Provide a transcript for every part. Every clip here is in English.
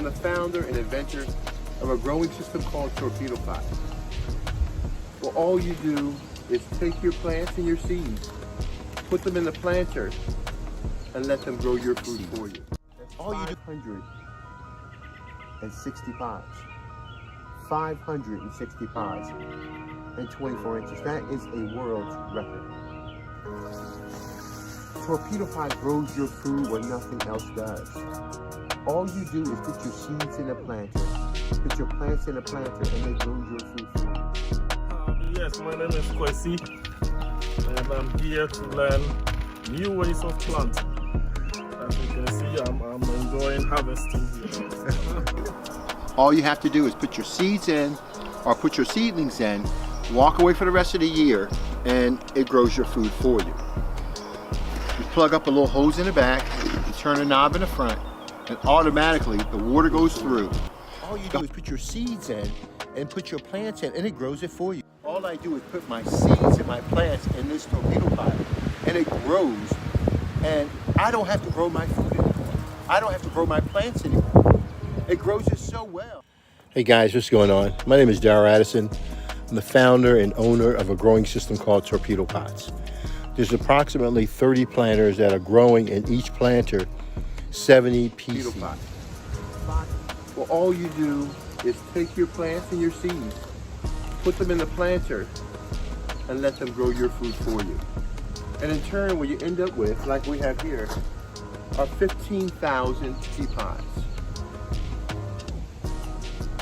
the founder and inventor of a growing system called torpedo pots. Well, all you do is take your plants and your seeds, put them in the planter, and let them grow your food for you. All you do 560 pods. 560 pods and 24 inches. That is a world's record. Torpedo pod grows your food when nothing else does. All you do is put your seeds in a planter, put your plants in a planter, and they grow your food for you. Yes, my name is Kwesi, and I'm here to learn new ways of planting. As you can see, I'm enjoying harvesting here. All you have to do is put your seeds in, or put your seedlings in, walk away for the rest of the year, and it grows your food for you. You plug up a little hose in the back, you turn a knob in the front, and automatically the water goes through. All you do is put your seeds in and put your plants in, and it grows it for you. All I do is put my seeds and my plants in this torpedo pot, and it grows, and I don't have to grow my food anymore. I don't have to grow my plants anymore. It grows it so well. Hey guys, what's going on? My name is Darrell Addison. I'm the founder and owner of a growing system called Torpedo Pots. There's approximately 30 planters that are growing in each planter 70 pieces. Well, all you do is take your plants and your seeds, put them in the planter, and let them grow your food for you. And in turn, what you end up with, like we have here, are 15,000 peapods.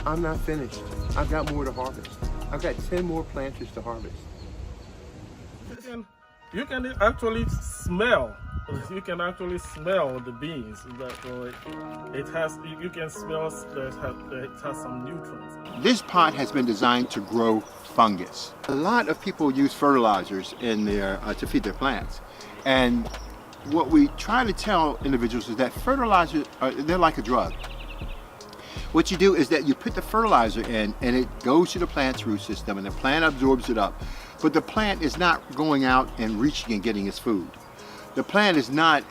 I'm not finished. I've got more to harvest. I've got 10 more planters to harvest. You can actually smell. You can actually smell the beans. It has. You can smell that it has some nutrients. This pot has been designed to grow fungus. A lot of people use fertilizers in their to feed their plants, and what we try to tell individuals is that fertilizers they're like a drug. What you do is that you put the fertilizer in, and it goes to the plant's root system, and the plant absorbs it up. But the plant is not going out and reaching and getting its food. The plant is not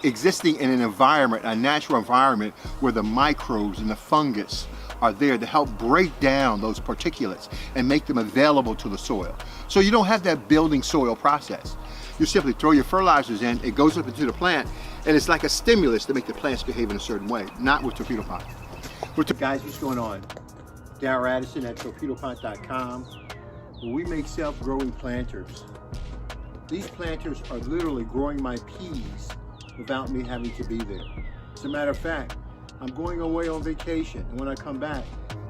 existing in an environment, a natural environment, where the microbes and the fungus are there to help break down those particulates and make them available to the soil. So you don't have that building soil process. You simply throw your fertilizers in, it goes up into the plant, and it's like a stimulus to make the plants behave in a certain way, not with torpedo pots. Guys, what's going on? Darrell Addison at torpedopot.com. We make self-growing planters. These planters are literally growing my peas without me having to be there. As a matter of fact, I'm going away on vacation, and when I come back,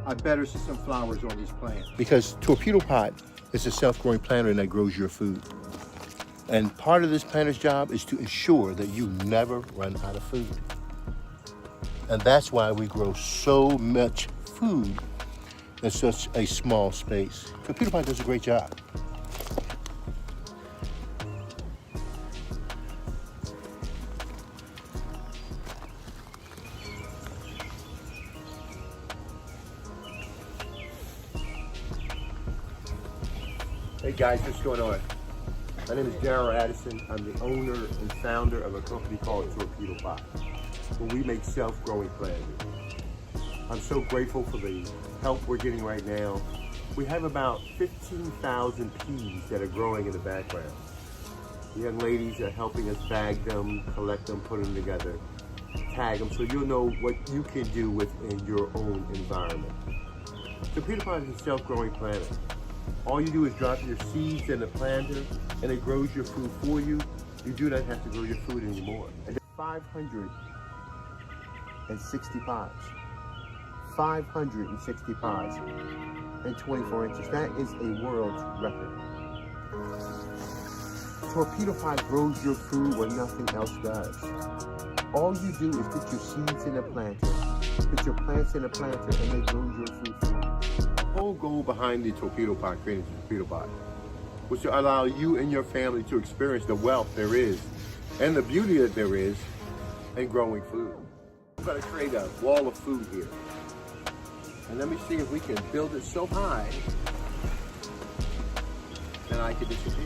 I better see some flowers on these plants. Because torpedo pot is a self-growing planter that grows your food. And part of this planter's job is to ensure that you never run out of food. And that's why we grow so much food in such a small space. Torpedo pot does a great job. Hey guys, what's going on? My name is Darrell Addison. I'm the owner and founder of a company called Torpedo Pots, where we make self-growing planters. I'm so grateful for the help we're getting right now. We have about 15,000 peas that are growing in the background. The young ladies are helping us bag them, collect them, put them together, tag them, so you'll know what you can do within your own environment. Torpedo Pot is a self-growing planter. All you do is drop your seeds in the planter, and it grows your food for you. You do not have to grow your food anymore. And 560 pods. 560 pods and 24 inches. That is a world's record. Torpedo pot grows your food when nothing else does. All you do is put your seeds in a planter, put your plants in a planter, and they grow your food for you. The whole goal behind the torpedo pot, creating the torpedo pot, was to allow you and your family to experience the wealth there is and the beauty that there is in growing food. We're going to create a wall of food here. And let me see if we can build it so high that I can disappear.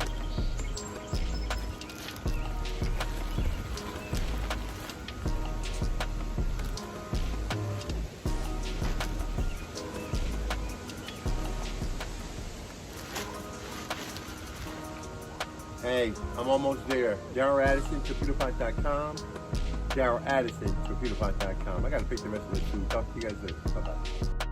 Hey, I'm almost there. Daryl Addison, torpedopods.com. Daryl Addison, torpedopods.com. I got to pick the rest of it too. Talk to you guys later. Bye-bye.